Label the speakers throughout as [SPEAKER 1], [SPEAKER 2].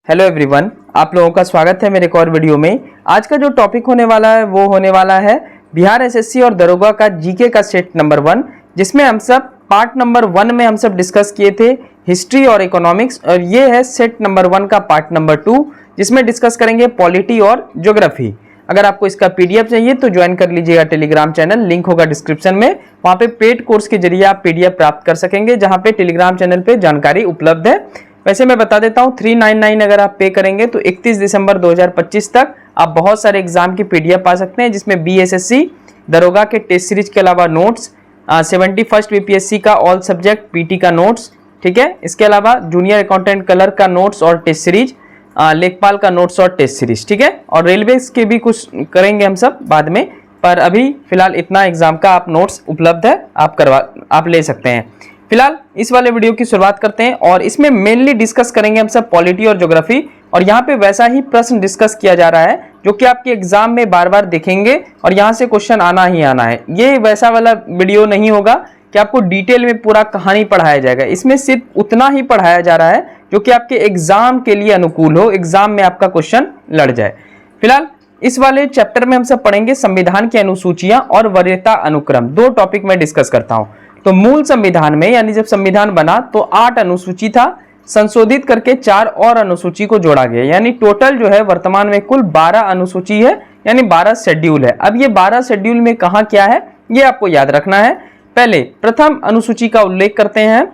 [SPEAKER 1] Hello everyone, आप लोगों का स्वागत है मेरे एक और वीडियो में। आज का जो टॉपिक होने वाला है वो होने वाला है बिहार एसएससी और दरोगा का जीके का सेट नंबर 1, जिसमें हम सब पार्ट नंबर 1 में हम सब डिस्कस किए थे हिस्ट्री और इकोनॉमिक्स, और ये है सेट नंबर 1 का पार्ट नंबर 2, जिसमें डिस्कस करेंगे पॉलिटी और ज्योग्राफी। अगर आपको इसका पीडीएफ चाहिए तो ज्वाइन कर लीजिएगा टेलीग्राम चैनल, लिंक होगा डिस्क्रिप्शन में। वहाँ पे पेड कोर्स के जरिए आप पीडीएफ प्राप्त कर सकेंगे, जहाँ पे टेलीग्राम चैनल पे जानकारी उपलब्ध है। वैसे मैं बता देता हूँ 399 अगर आप पे करेंगे तो 31 दिसंबर 2025 तक आप बहुत सारे एग्जाम की पीडीएफ पा सकते हैं, जिसमें बीएसएससी दरोगा के टेस्ट सीरीज के अलावा नोट्स, 71st बीपीएससी का ऑल सब्जेक्ट पीटी का नोट्स, ठीक है। इसके अलावा जूनियर अकाउंटेंट कलर का नोट्स और टेस्ट सीरीज, लेखपाल का नोट्स और टेस्ट सीरीज, ठीक है। और रेलवे के भी कुछ करेंगे हम सब बाद में, पर अभी फिलहाल इतना एग्जाम का आप नोट्स उपलब्ध है, आप ले सकते हैं। फिलहाल इस वाले वीडियो की शुरुआत करते हैं और इसमें मेनली डिस्कस करेंगे हम सब पॉलिटी और ज्योग्राफी। और यहाँ पे वैसा ही प्रश्न डिस्कस किया जा रहा है जो कि आपके एग्जाम में बार बार दिखेंगे और यहाँ से क्वेश्चन आना ही आना है। ये वैसा वाला वीडियो नहीं होगा कि आपको डिटेल में पूरा कहानी पढ़ाया जाएगा, इसमें सिर्फ उतना ही पढ़ाया जा रहा है जो कि आपके एग्जाम के लिए अनुकूल हो, एग्जाम में आपका क्वेश्चन लड़ जाए। फिलहाल इस वाले चैप्टर में हम सब पढ़ेंगे संविधान की अनुसूचियां और वरीयता अनुक्रम, दो टॉपिक में डिस्कस करता हूं। तो मूल संविधान में यानी जब संविधान बना तो 8 अनुसूची था, संशोधित करके 4 और अनुसूची को जोड़ा गया, यानी टोटल जो है वर्तमान में कुल 12 अनुसूची है, यानी 12 शेड्यूल है। अब ये 12 शेड्यूल में कहाँ क्या है ये आपको याद रखना है। पहले प्रथम अनुसूची का उल्लेख करते हैं।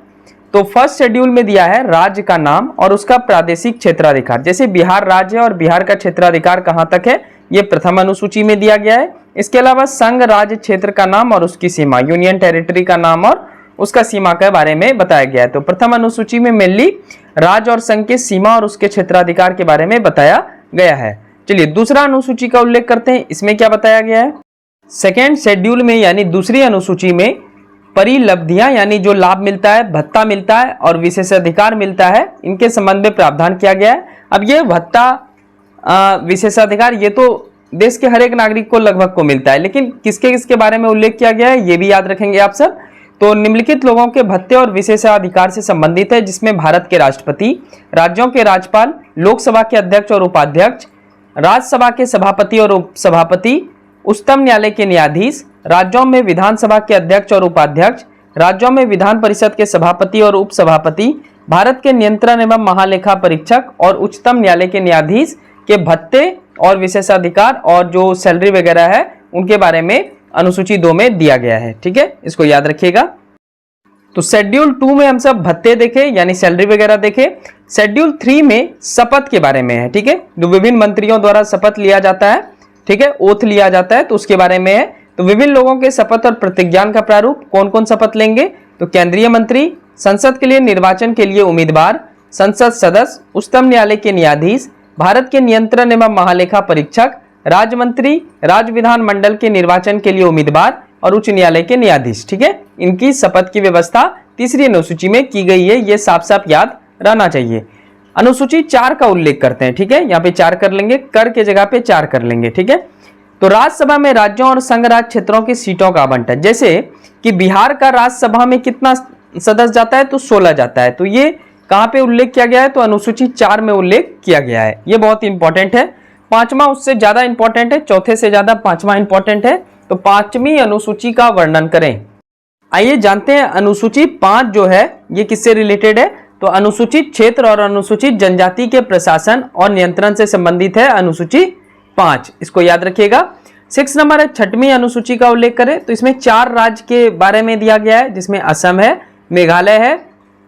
[SPEAKER 1] तो फर्स्ट शेड्यूल में दिया है राज्य का नाम और उसका प्रादेशिक क्षेत्राधिकार, जैसे बिहार राज्य है और बिहार का क्षेत्राधिकार कहाँ तक है, ये प्रथम अनुसूची में दिया गया है। इसके अलावा संघ राज्य क्षेत्र का नाम और उसकी सीमा, यूनियन टेरिटरी का नाम और उसका सीमा के बारे में बताया गया है। तो प्रथम अनुसूची में मेनली राज्य और संघ के सीमा और उसके क्षेत्राधिकार के बारे में बताया गया है। चलिए दूसरा अनुसूची का उल्लेख करते हैं, इसमें क्या बताया गया है। सेकेंड शेड्यूल में यानी दूसरी अनुसूची में परिलब्धियां यानी जो लाभ मिलता है, भत्ता मिलता है और विशेषाधिकार मिलता है, इनके संबंध में प्रावधान किया गया है। अब ये भत्ता विशेषाधिकार ये तो देश के हर एक नागरिक को लगभग को मिलता है, लेकिन किसके किसके बारे में उल्लेख किया गया है ये भी याद रखेंगे आप सब। तो निम्नलिखित लोगों के भत्ते और विशेषाधिकार से संबंधित है, जिसमें भारत के राष्ट्रपति, राज्यों के राज्यपाल, लोकसभा के अध्यक्ष और उपाध्यक्ष, राज्यसभा के सभापति और उपसभापति, उच्चतम न्यायालय के न्यायाधीश, राज्यों में विधानसभा के अध्यक्ष और उपाध्यक्ष, राज्यों में विधान परिषद के सभापति और उपसभापति, भारत के नियंत्रण एवं महालेखा परीक्षक और उच्चतम न्यायालय के न्यायाधीश के भत्ते और विशेषाधिकार और जो सैलरी वगैरह है उनके बारे में अनुसूची 2 में दिया गया है, ठीक है, इसको याद रखिएगा। तो शेड्यूल 2 में हम सब भत्ते देखे यानी सैलरी वगैरह देखे। शेड्यूल 3 में शपथ के बारे में है, ठीक है, जो विभिन्न मंत्रियों द्वारा शपथ लिया जाता है, ठीक है, ओथ लिया जाता है, तो उसके बारे में है। तो विभिन्न लोगों के शपथ और प्रतिज्ञान का प्रारूप, कौन कौन शपथ लेंगे, तो केंद्रीय मंत्री, संसद के लिए निर्वाचन के लिए उम्मीदवार, संसद सदस्य, उच्चतम न्यायालय के न्यायाधीश, भारत के नियंत्रण एवं महालेखा परीक्षक, राज्य मंत्री, राज्य विधान मंडल के निर्वाचन के लिए उम्मीदवार और उच्च न्यायालय के न्यायाधीश, ठीक है, इनकी शपथ की व्यवस्था तीसरी अनुसूची में की गई है, ये साफ साफ याद रहना चाहिए। अनुसूची 4 का उल्लेख करते हैं, ठीक है, यहाँ पे 4 कर लेंगे, कर के जगह पे 4 कर लेंगे, ठीक है। तो राज्यसभा में राज्यों और संघ राज्य क्षेत्रों की सीटों का आवंटन, जैसे कि बिहार का राज्यसभा में कितना सदस्य जाता है, तो 16 जाता है। तो ये कहाँ पे उल्लेख किया गया है, तो अनुसूची 4 में उल्लेख किया गया है, ये बहुत इंपॉर्टेंट है। 5वां उससे ज्यादा इंपॉर्टेंट है, चौथे से ज्यादा 5वां इंपॉर्टेंट है। तो 5वीं अनुसूची का वर्णन करें। आइए जानते हैं अनुसूची 5 जो है ये किससे रिलेटेड है। तो अनुसूचित क्षेत्र और अनुसूचित जनजाति के प्रशासन और नियंत्रण से संबंधित है अनुसूची 5, इसको याद रखिएगा। 6 नंबर है 6वीं अनुसूची का उल्लेख करें, तो इसमें 4 राज्य के बारे में दिया गया है, जिसमें असम है, मेघालय है,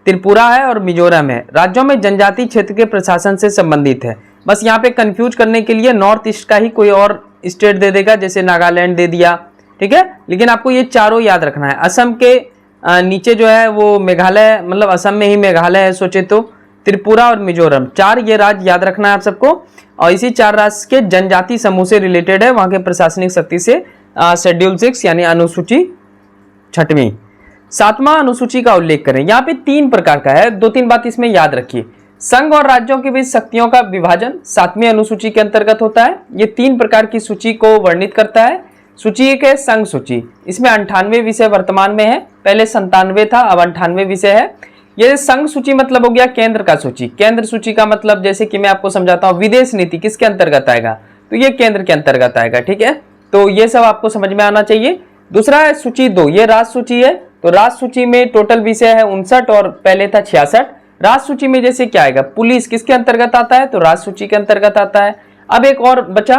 [SPEAKER 1] त्रिपुरा है और मिजोरम है। राज्यों में जनजाति क्षेत्र के प्रशासन से संबंधित है। बस यहाँ पे कंफ्यूज करने के लिए नॉर्थ ईस्ट का ही कोई और स्टेट दे देगा, जैसे नागालैंड दे दिया, ठीक है, लेकिन आपको ये चारों याद रखना है। असम के नीचे जो है वो मेघालय, मतलब असम में ही मेघालय है सोचे तो, त्रिपुरा और मिजोरम, 4 ये राज्य याद रखना है आप सबको। और इसी 4 राज्य के जनजाति समूह से रिलेटेड है, वहां के प्रशासनिक शक्ति से शेड्यूल 6 यानी अनुसूची 6वीं। 7वां अनुसूची का उल्लेख करें, यहाँ पे 3 प्रकार का है, 2-3 बात इसमें याद रखिए। संघ और राज्यों के बीच शक्तियों का विभाजन 7वीं अनुसूची के अंतर्गत होता है। ये 3 प्रकार की सूची को वर्णित करता है। सूची 1 है संघ सूची, इसमें 98 विषय वर्तमान में है, पहले 97 था, अब 98 विषय है। ये संघ सूची मतलब हो गया केंद्र का सूची। केंद्र सूची का मतलब जैसे कि मैं आपको समझाता हूँ, विदेश नीति किसके अंतर्गत आएगा, तो ये केंद्र के अंतर्गत आएगा। ठीक है, तो ये सब आपको समझ में आना चाहिए। दूसरा है सूची 2, ये राष्ट्र सूची है। तो राष्ट्र सूची में टोटल विषय है 59 और पहले था 66। राष्ट्र सूची में जैसे क्या आएगा, पुलिस किसके अंतर्गत आता है, तो राष्ट्र सूची के अंतर्गत आता है। अब एक और बचा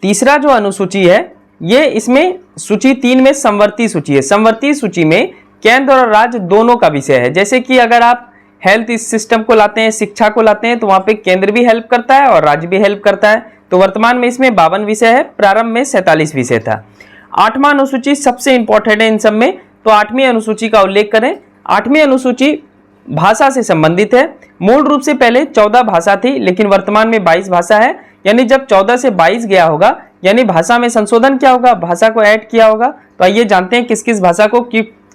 [SPEAKER 1] तीसरा जो अनुसूची है, ये इसमें सूची 3 में संवर्ती सूची है। संवर्ती सूची में केंद्र और राज्य दोनों का विषय है। जैसे कि अगर आप हेल्थ सिस्टम को लाते हैं, शिक्षा को लाते हैं, तो वहां पे केंद्र भी हेल्प करता है और राज्य भी हेल्प करता है। तो वर्तमान में इसमें 52 विषय है, प्रारंभ में 47 विषय था। 8वां अनुसूची सबसे इंपॉर्टेंट है इन सब में, तो 8वीं अनुसूची का उल्लेख करें। 8वीं अनुसूची भाषा से संबंधित है। मूल रूप से पहले 14 भाषा थी, लेकिन वर्तमान में 22 भाषा है। यानी जब 14 से 22 गया होगा, यानी भाषा में संशोधन क्या होगा, भाषा को ऐड किया होगा। तो आइए जानते हैं किस किस भाषा को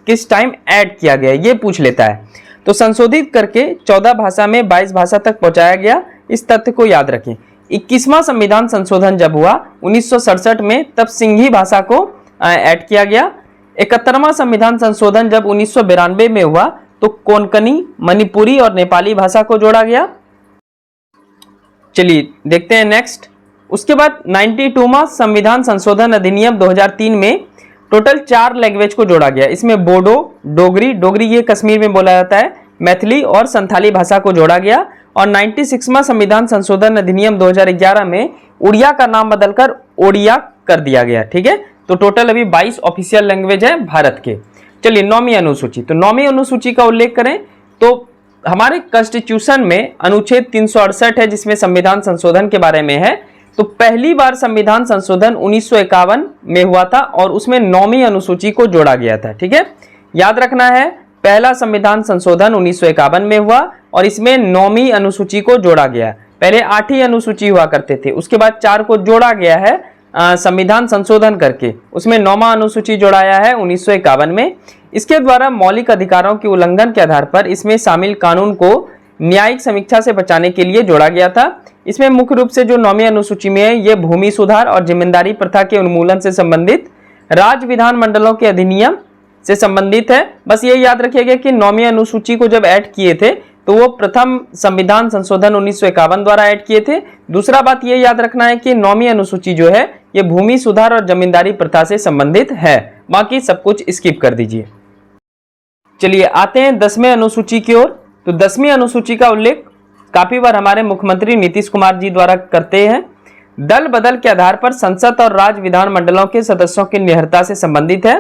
[SPEAKER 1] किस टाइम ऐड किया गया, ये पूछ लेता है। तो संशोधित करके 14 भाषा में 22 भाषा तक पहुंचाया गया, इस तथ्य को याद रखें। 21वां संविधान संशोधन जब हुआ 1967 में, तब सिंधी भाषा को ऐड किया गया। 71वां संविधान संशोधन जब 1992 में हुआ, तो कोंकणी, मणिपुरी और नेपाली भाषा को जोड़ा गया। चलिए देखते हैं नेक्स्ट। उसके बाद 92वां संविधान संशोधन अधिनियम 2003 में टोटल 4 लैंग्वेज को जोड़ा गया। इसमें बोडो, डोगरी ये कश्मीर में बोला जाता है, मैथिली और संथाली भाषा को जोड़ा गया। और 96वां संविधान संशोधन अधिनियम 2011 में उड़िया का नाम बदलकर ओडिया कर दिया गया। ठीक है, तो टोटल अभी 22 ऑफिशियल लैंग्वेज है भारत के। चलिए 9वीं अनुसूची, तो 9वीं अनुसूची का उल्लेख करें तो हमारे कॉन्स्टिट्यूशन में अनुच्छेद 368 है, जिसमें संविधान संशोधन के बारे में है। तो पहली बार संविधान संशोधन 1951 में हुआ था और उसमें 9वीं अनुसूची को जोड़ा गया था। ठीक है, याद रखना है, पहला संविधान संशोधन 1951 में हुआ और इसमें 9वीं अनुसूची को जोड़ा गया। पहले 8 ही अनुसूची हुआ करते थे, उसके बाद 4 को जोड़ा गया है संविधान संशोधन करके, उसमें 9वां अनुसूची जोड़ाया है 1951 में। इसके द्वारा मौलिक अधिकारों के उल्लंघन के आधार पर इसमें शामिल कानून को न्यायिक समीक्षा से बचाने के लिए जोड़ा गया था। इसमें मुख्य रूप से जो 9वीं अनुसूची में है, ये भूमि सुधार और जिम्मेदारी प्रथा के उन्मूलन से संबंधित, राज्य विधान मंडलों के अधिनियम से संबंधित है। बस ये याद रखिएगा कि 9वीं अनुसूची को जब ऐड किए थे तो वो प्रथम संविधान संशोधन 1951 द्वारा ऐड किए थे। दूसरा बात ये याद रखना है कि 9वीं अनुसूची जो है ये भूमि सुधार और जमींदारी प्रथा से संबंधित है, बाकी सब कुछ स्किप कर दीजिए। चलिए आते हैं 10वें अनुसूची की ओर। तो 10वीं अनुसूची का उल्लेख काफी बार हमारे मुख्यमंत्री नीतीश कुमार जी द्वारा करते हैं। दल बदल के आधार पर संसद और राज्य विधान मंडलों के सदस्यों की निहरता से संबंधित है,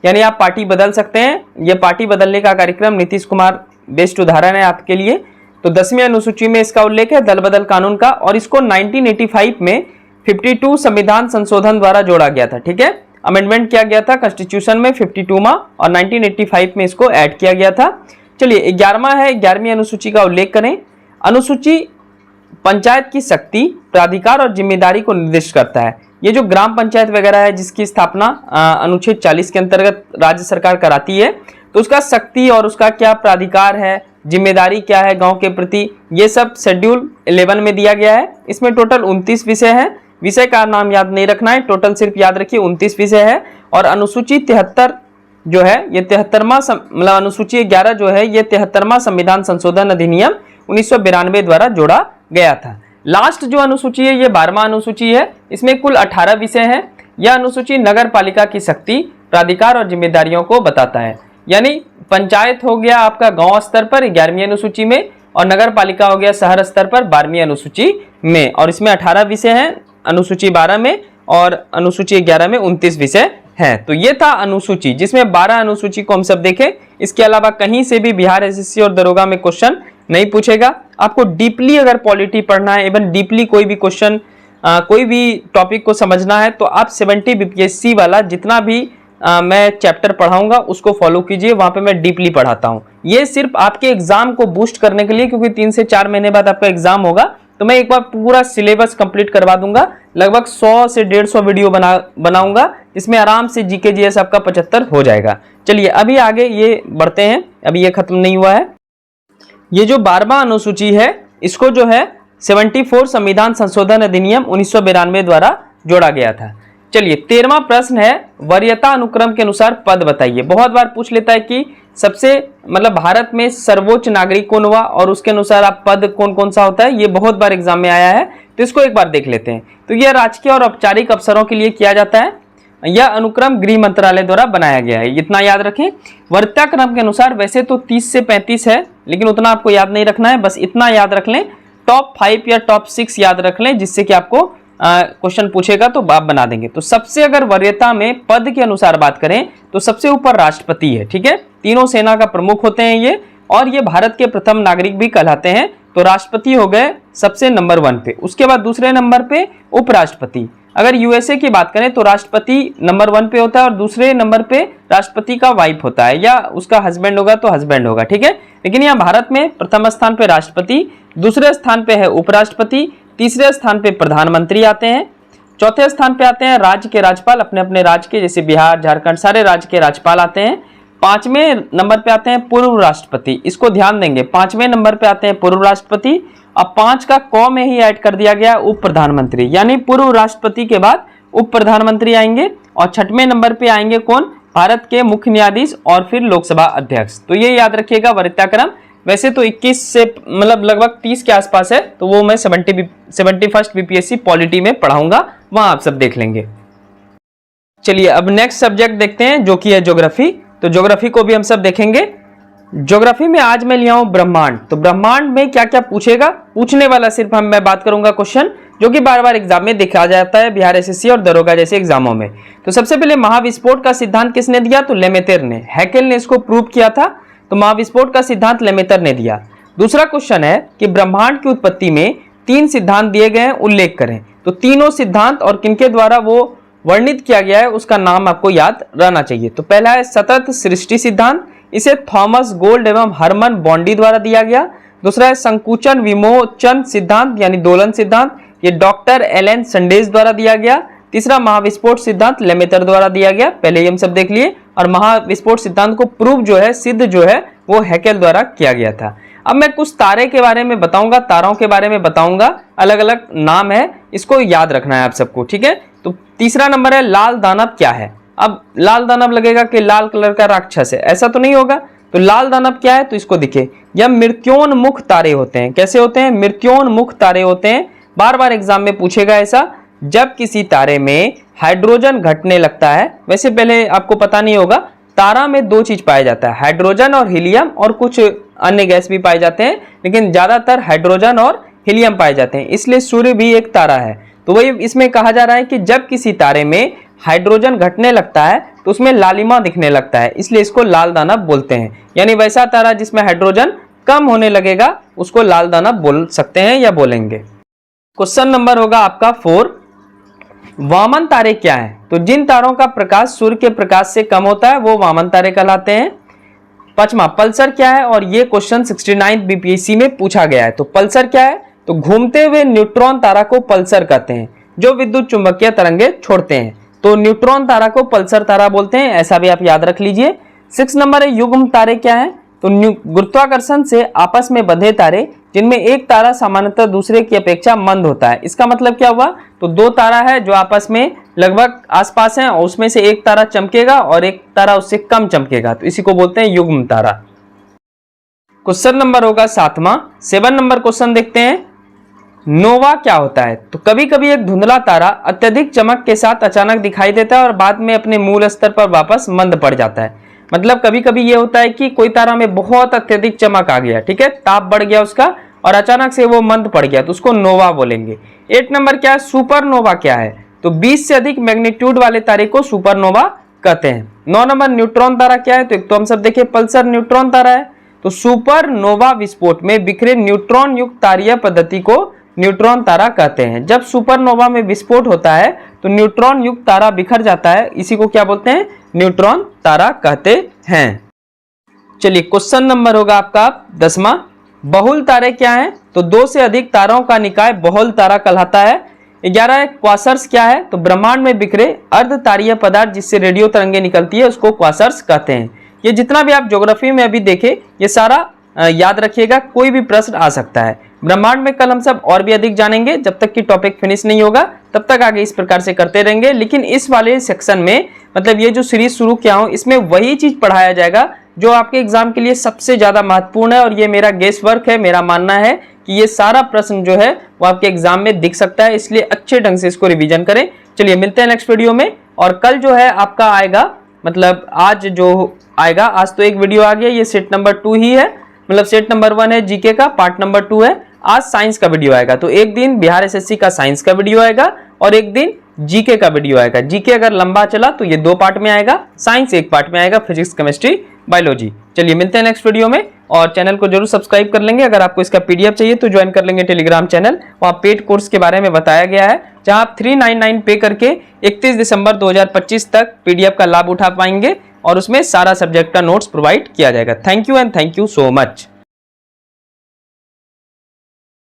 [SPEAKER 1] यानी आप पार्टी बदल सकते हैं। यह पार्टी बदलने का कार्यक्रम नीतीश कुमार बेस्ट उदाहरण है आपके लिए। तो 10वीं अनुसूची में इसका उल्लेख है दल बदल कानून का, और इसको 1985 में 52 संविधान संशोधन द्वारा जोड़ा गया था। ठीक है, अमेंडमेंट किया गया था कॉन्स्टिट्यूशन में 52वां और 1985 में इसको ऐड किया गया था। चलिए 11वां है, 11वीं अनुसूची का उल्लेख करें। अनुसूची पंचायत की शक्ति, प्राधिकार और जिम्मेदारी को निर्दिष्ट करता है। ये जो ग्राम पंचायत वगैरह है जिसकी स्थापना अनुच्छेद 40 के अंतर्गत राज्य सरकार कराती है, तो उसका शक्ति और उसका क्या प्राधिकार है, जिम्मेदारी क्या है गांव के प्रति, ये सब शेड्यूल 11 में दिया गया है। इसमें टोटल 29 विषय है। विषय का नाम याद नहीं रखना है, टोटल सिर्फ याद रखिए 29 विषय है। और अनुसूची 73 जो है ये 73वां मतलब अनुसूची 11 जो है ये 73वां संविधान संशोधन अधिनियम 1992 द्वारा जोड़ा गया था। लास्ट जो अनुसूची है ये 12वां अनुसूची है। इसमें कुल 18 विषय हैं। यह अनुसूची नगर पालिका की शक्ति, प्राधिकार और जिम्मेदारियों को बताता है। यानी पंचायत हो गया आपका गांव स्तर पर 11वीं अनुसूची में, और नगर पालिका हो गया शहर स्तर पर 12वीं अनुसूची में। और इसमें 18 विषय हैं अनुसूची 12 में, और अनुसूची 11 में 29 विषय हैं। तो ये था अनुसूची, जिसमें 12 अनुसूची को हम सब देखें। इसके अलावा कहीं से भी बिहार एसएससी और दरोगा में क्वेश्चन नहीं पूछेगा। आपको डीपली अगर पॉलिटी पढ़ना है, इवन डीपली कोई भी क्वेश्चन कोई भी टॉपिक को समझना है, तो आप 70 बीपीएससी वाला जितना भी मैं चैप्टर पढ़ाऊंगा उसको फॉलो कीजिए। वहां पे मैं डीपली पढ़ाता हूं। ये सिर्फ आपके एग्जाम को बूस्ट करने के लिए, क्योंकि 3 से 4 महीने बाद आपका एग्जाम होगा, तो मैं एक बार पूरा सिलेबस कंप्लीट करवा दूंगा। लगभग 100 से 150 वीडियो बनाऊंगा, जिसमें आराम से जीके जीएस आपका 75 हो जाएगा। चलिए अभी आगे ये बढ़ते हैं, अभी ये खत्म नहीं हुआ है। ये जो 12वां अनुसूची है इसको जो है 74 संविधान संशोधन अधिनियम 1992 द्वारा जोड़ा गया था। चलिए 13वां प्रश्न है, वरीयता अनुक्रम के अनुसार पद बताइए। बहुत बार पूछ लेता है कि सबसे मतलब भारत में सर्वोच्च नागरिक कौन हुआ, और उसके अनुसार आप पद कौन कौन सा होता है, ये बहुत बार एग्जाम में आया है, तो इसको एक बार देख लेते हैं। तो यह राजकीय और औपचारिक अफसरों के लिए किया जाता है। यह अनुक्रम गृह मंत्रालय द्वारा बनाया गया है, इतना याद रखें। वरीयता क्रम के अनुसार वैसे तो 30 से 35 है, लेकिन उतना आपको याद नहीं रखना है, बस इतना याद रख लें, टॉप 5 या टॉप 6 याद रख लें, जिससे कि आपको क्वेश्चन पूछेगा तो आप बना देंगे। तो सबसे अगर वरीयता में पद के अनुसार बात करें तो सबसे ऊपर राष्ट्रपति है, ठीक है। तीनों सेना का प्रमुख होते हैं ये, और ये भारत के प्रथम नागरिक भी कहलाते हैं। तो राष्ट्रपति हो गए सबसे नंबर 1 पे। उसके बाद दूसरे नंबर पे उपराष्ट्रपति। अगर यूएसए की बात करें तो राष्ट्रपति नंबर 1 पे होता है, और दूसरे नंबर पे राष्ट्रपति का वाइफ होता है, या उसका हस्बैंड होगा तो हस्बैंड होगा, ठीक है। लेकिन यहाँ भारत में प्रथम स्थान पे राष्ट्रपति, दूसरे स्थान पे है उपराष्ट्रपति, तीसरे स्थान पे प्रधानमंत्री आते हैं, चौथे स्थान पे आते हैं राज्य के राज्यपाल, अपने अपने राज्य के, जैसे बिहार, झारखंड, सारे राज्य के राज्यपाल आते हैं। 5वें नंबर पे आते हैं पूर्व राष्ट्रपति, इसको ध्यान देंगे, 5वें नंबर पे आते हैं पूर्व राष्ट्रपति। अब 5 का क में ही ऐड कर दिया गया उप प्रधानमंत्री, यानी पूर्व राष्ट्रपति के बाद उप प्रधानमंत्री आएंगे। और 6वें नंबर पे आएंगे कौन, भारत के मुख्य न्यायाधीश और फिर लोकसभा अध्यक्ष। तो ये याद रखिएगा वरीयता क्रम। वैसे तो 21 से मतलब लगभग 30 के आसपास है, तो वो मैं 71st बीपीएससी पॉलिटी में पढ़ाऊंगा, वहां आप सब देख लेंगे। चलिए अब नेक्स्ट सब्जेक्ट देखते हैं, जो कि है ज्योग्राफी। तो ज्योग्राफी को भी हम सब देखेंगे। ज्योग्राफी में आज मैं लिया हूं ब्रह्मांड। तो ब्रह्मांड में क्या क्या पूछेगा, पूछने वाला सिर्फ मैं बात करूंगा क्वेश्चन जो कि बार बार एग्जाम में देखा जाता है, बिहार एसएससी और दरोगा जैसे एग्जामों में। तो सबसे पहले महाविस्फोट का सिद्धांत किसने दिया, तो लेमेतेर ने। हैकेल ने इसको प्रूव किया था, तो महाविस्फोट का सिद्धांत लेमेतेर ने दिया। दूसरा क्वेश्चन है कि ब्रह्मांड की उत्पत्ति में 3 सिद्धांत दिए गए हैं, उल्लेख करें। तो तीनों सिद्धांत और किनके द्वारा वो वर्णित किया गया है उसका नाम आपको याद रहना चाहिए। तो पहला है सतत सृष्टि सिद्धांत, इसे थॉमस गोल्ड एवं हरमन बॉन्डी द्वारा दिया गया। दूसरा है संकुचन विमोचन सिद्धांत यानी दोलन सिद्धांत, ये डॉक्टर एलन संडेज द्वारा दिया गया। तीसरा महाविस्फोट सिद्धांत लेमेतेर द्वारा दिया गया, पहले ही हम सब देख लिए। और महाविस्फोट सिद्धांत को प्रूव जो है, सिद्ध जो है, वो हैकेल द्वारा किया गया था। अब मैं कुछ तारे के बारे में बताऊंगा, तारों के बारे में बताऊंगा, अलग अलग नाम है, इसको याद रखना है आप सबको, ठीक है। तो तीसरा नंबर है लाल दानव क्या है। अब लाल दानव लगेगा कि लाल कलर का राक्षस है, ऐसा तो नहीं होगा। तो लाल दानव क्या है, तो इसको दिखे, यह मृत्योन्मुख तारे होते हैं। कैसे होते हैं, मृत्योन्मुख तारे होते हैं। बार बार एग्जाम में पूछेगा ऐसा, जब किसी तारे में हाइड्रोजन घटने लगता है। वैसे पहले आपको पता नहीं होगा, तारा में 2 चीज पाया जाता है, हाइड्रोजन और हीलियम, और कुछ अन्य गैस भी पाए जाते हैं, लेकिन ज्यादातर हाइड्रोजन और हीलियम पाए जाते हैं, इसलिए सूर्य भी एक तारा है। तो वही इसमें कहा जा रहा है कि जब किसी तारे में हाइड्रोजन घटने लगता है तो उसमें लालिमा दिखने लगता है, इसलिए इसको लाल दानव बोलते हैं। यानी वैसा तारा जिसमें हाइड्रोजन कम होने लगेगा उसको लाल दानव बोल सकते हैं या बोलेंगे। क्वेश्चन नंबर होगा आपका 4, वामन तारे क्या है। तो जिन तारों का प्रकाश सूर्य के प्रकाश से कम होता है वो वामन तारे कहलाते हैं। 5वां पल्सर क्या है, और ये क्वेश्चन 69 बीपीएससी में पूछा गया है। तो पल्सर क्या है, तो घूमते हुए न्यूट्रॉन तारा को पल्सर कहते हैं, जो विद्युत चुंबकीय तरंगे छोड़ते हैं। तो न्यूट्रॉन तारा को पल्सर तारा बोलते हैं, ऐसा भी आप याद रख लीजिए। 6 नंबर है युग्म तारे क्या है, तो गुरुत्वाकर्षण से आपस में बंधे तारे जिनमें एक तारा सामान्यतः दूसरे की अपेक्षा मंद होता है। इसका मतलब क्या हुआ, तो 2 तारा है जो आपस में लगभग आसपास हैं, और उसमें से एक तारा चमकेगा और एक तारा उससे कम चमकेगा, तो इसी को बोलते हैं युग्म तारा। क्वेश्चन नंबर होगा 7वां। 7 नंबर क्वेश्चन देखते हैं, नोवा क्या होता है। तो कभी कभी एक धुंधला तारा अत्यधिक चमक के साथ अचानक दिखाई देता है और बाद में अपने मूल स्तर पर वापस मंद पड़ जाता है। मतलब कभी कभी ये होता है कि कोई तारा में बहुत अत्यधिक चमक आ गया, ठीक है, ताप बढ़ गया उसका, और अचानक से वो मंद पड़ गया, तो उसको नोवा बोलेंगे। 8 नंबर क्या है, सुपरनोवा क्या है। तो 20 से अधिक मैग्नीट्यूड वाले तारे को सुपरनोवा कहते हैं। 9 नंबर न्यूट्रॉन तारा क्या है, तो एक तो हम सब देखे पल्सर न्यूट्रॉन तारा है। तो सुपरनोवा विस्फोट में बिखरे न्यूट्रॉन युक्त तारीय पद्धति को न्यूट्रॉन तारा कहते हैं। जब सुपरनोवा में विस्फोट होता है तो न्यूट्रॉन युक्त तारा बिखर जाता है, इसी को क्या बोलते हैं, न्यूट्रॉन तारा कहते हैं। चलिए क्वेश्चन नंबर होगा आपका 10वां, बहुल तारे क्या हैं। तो 2 से अधिक तारों का निकाय बहुल तारा कहलाता है। 11 क्वासर्स क्या है, तो ब्रह्मांड में बिखरे अर्ध तारीय पदार्थ जिससे रेडियो तरंगे निकलती है उसको क्वासर्स कहते हैं। ये जितना भी आप ज्योग्राफी में अभी देखे ये सारा याद रखिएगा, कोई भी प्रश्न आ सकता है। ब्रह्मांड में कल हम सब और भी अधिक जानेंगे, जब तक कि टॉपिक फिनिश नहीं होगा तब तक आगे इस प्रकार से करते रहेंगे। लेकिन इस वाले सेक्शन में मतलब ये जो सीरीज शुरू किया हूं इसमें वही चीज पढ़ाया जाएगा जो आपके एग्जाम के लिए सबसे ज्यादा महत्वपूर्ण है, और ये मेरा गेस वर्क है, मेरा मानना है कि ये सारा प्रश्न जो है वो आपके एग्जाम में दिख सकता है, इसलिए अच्छे ढंग से इसको रिवीजन करें। चलिए मिलते हैं नेक्स्ट वीडियो में। और कल जो है आपका आएगा, मतलब आज जो आएगा, आज तो एक वीडियो आ गया, ये सेट नंबर 2 ही है, मतलब सेट नंबर 1 है जीके का, पार्ट नंबर 2 है। आज साइंस का वीडियो आएगा, तो एक दिन बिहार एसएससी का साइंस का वीडियो आएगा और एक दिन जीके का वीडियो आएगा। जीके अगर लंबा चला तो ये 2 पार्ट में आएगा, साइंस एक पार्ट में आएगा, फिजिक्स केमिस्ट्री बायोलॉजी। चलिए मिलते हैं नेक्स्ट वीडियो में, और चैनल को जरूर सब्सक्राइब कर लेंगे। अगर आपको इसका पीडीएफ चाहिए तो ज्वाइन कर लेंगे टेलीग्राम चैनल, वहाँ पेड कोर्स के बारे में बताया गया है, जहाँ आप 399 पे करके 31 दिसंबर 2025 तक पीडीएफ का लाभ उठा पाएंगे और उसमें सारा सब्जेक्ट का नोट्स प्रोवाइड किया जाएगा। Thank you and thank you so much.